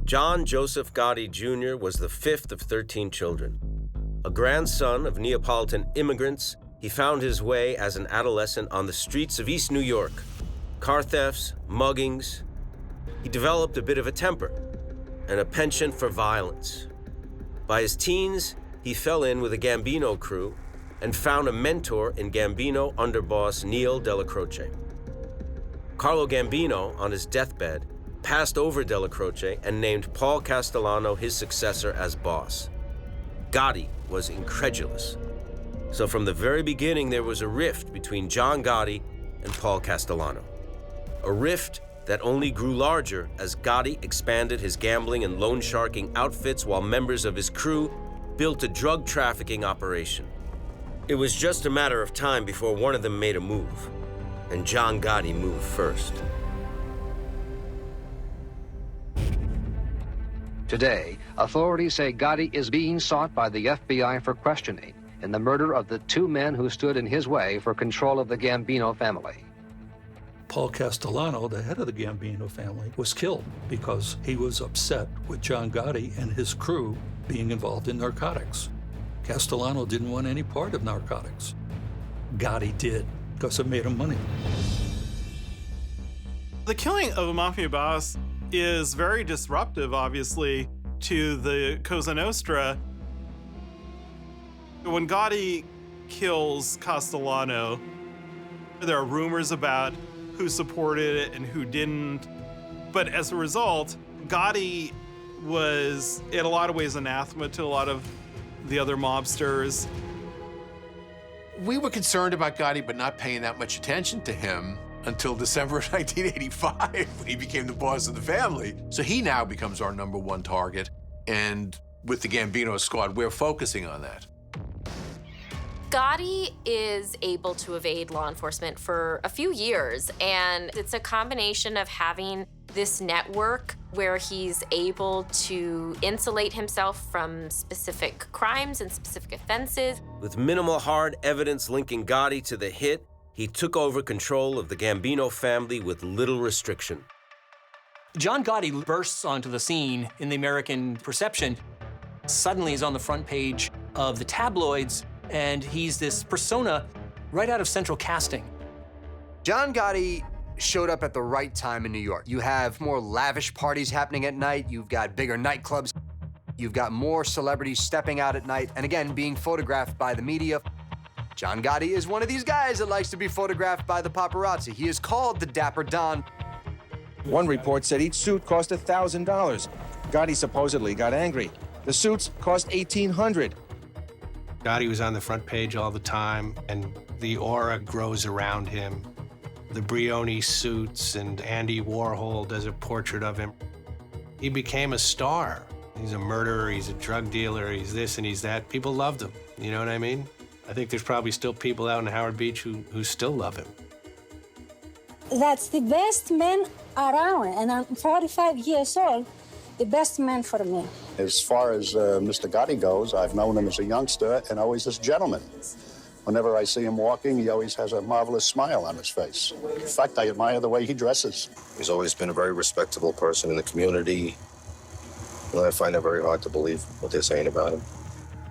John Joseph Gotti Jr. was the fifth of 13 children. A grandson of Neapolitan immigrants, he found his way as an adolescent on the streets of East New York. Car thefts, muggings. He developed a bit of a temper and a penchant for violence. By his teens, he fell in with a Gambino crew and found a mentor in Gambino underboss Neil Della Croce. Carlo Gambino, on his deathbed, passed over Della Croce and named Paul Castellano his successor as boss. Gotti was incredulous. So from the very beginning, there was a rift between John Gotti and Paul Castellano. A rift that only grew larger as Gotti expanded his gambling and loan sharking outfits while members of his crew built a drug trafficking operation. It was just a matter of time before one of them made a move, and John Gotti moved first. Today, authorities say Gotti is being sought by the FBI for questioning in the murder of the two men who stood in his way for control of the Gambino family. Paul Castellano, the head of the Gambino family, was killed because he was upset with John Gotti and his crew being involved in narcotics. Castellano didn't want any part of narcotics. Gotti did, because it made him money. The killing of a mafia boss is very disruptive, obviously, to the Cosa Nostra. When Gotti kills Castellano, there are rumors about who supported it and who didn't. But as a result, Gotti was, in a lot of ways, anathema to a lot of the other mobsters. We were concerned about Gotti, but not paying that much attention to him until December of 1985, when he became the boss of the family. So he now becomes our #1 target. And with the Gambino squad, we're focusing on that. Gotti is able to evade law enforcement for a few years, and it's a combination of having this network where he's able to insulate himself from specific crimes and specific offenses. With minimal hard evidence linking Gotti to the hit, he took over control of the Gambino family with little restriction. John Gotti bursts onto the scene in the American perception. Suddenly he's on the front page of the tabloids, and he's this persona right out of Central Casting. John Gotti showed up at the right time in New York. You have more lavish parties happening at night. You've got bigger nightclubs. You've got more celebrities stepping out at night and, again, being photographed by the media. John Gotti is one of these guys that likes to be photographed by the paparazzi. He is called the Dapper Don. One report said each suit cost $1,000. Gotti supposedly got angry. The suits cost $1,800. Gotti was on the front page all the time, and the aura grows around him. The Brioni suits, and Andy Warhol does a portrait of him. He became a star. He's a murderer, he's a drug dealer, he's this and he's that. People loved him, you know what I mean? I think there's probably still people out in Howard Beach who still love him. That's the best man around, and I'm 45 years old, the best man for me. As far as Mr. Gotti goes, I've known him as a youngster and always as a gentleman. Whenever I see him walking, he always has a marvelous smile on his face. In fact, I admire the way he dresses. He's always been a very respectable person in the community. And I find it very hard to believe what they're saying about him.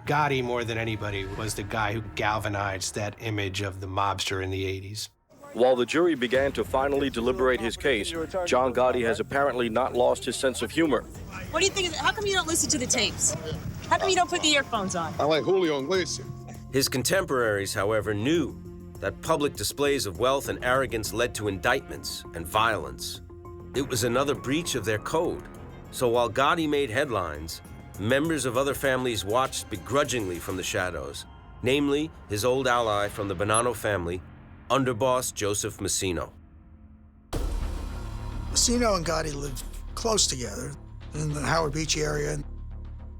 Gotti, more than anybody, was the guy who galvanized that image of the mobster in the 80s. While the jury began to finally deliberate his case, John Gotti has apparently not lost his sense of humor. What do you think? How come you don't listen to the tapes? How come you don't put the earphones on? I like Julio Iglesias. His contemporaries, however, knew that public displays of wealth and arrogance led to indictments and violence. It was another breach of their code. So while Gotti made headlines, members of other families watched begrudgingly from the shadows, namely his old ally from the Bonanno family, underboss Joseph Massino. Massino and Gotti lived close together in the Howard Beach area,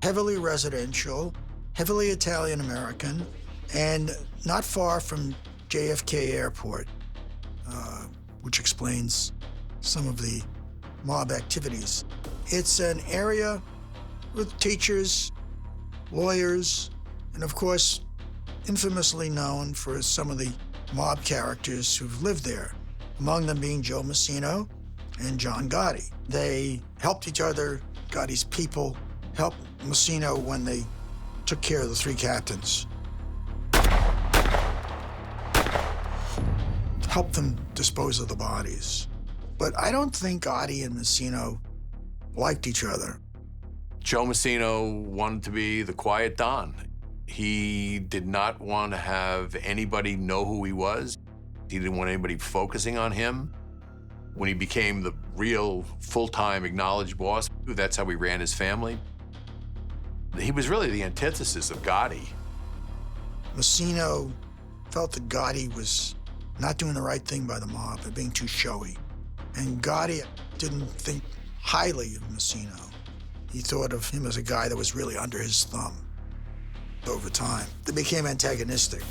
heavily residential, heavily Italian-American, and not far from JFK Airport, which explains some of the mob activities. It's an area with teachers, lawyers, and of course, infamously known for some of the mob characters who've lived there, among them being Joe Massino and John Gotti. They helped each other Gotti's people helped Massino when they took care of the 3 captains. Helped them dispose of the bodies. But I don't think Gotti and Massino liked each other. Joe Massino wanted to be the quiet Don. He did not want to have anybody know who he was. He didn't want anybody focusing on him. When he became the real full-time acknowledged boss, that's how he ran his family. He was really the antithesis of Gotti. Massino felt that Gotti was not doing the right thing by the mob and being too showy. And Gotti didn't think highly of Massino. He thought of him as a guy that was really under his thumb. Over time, they became antagonistic.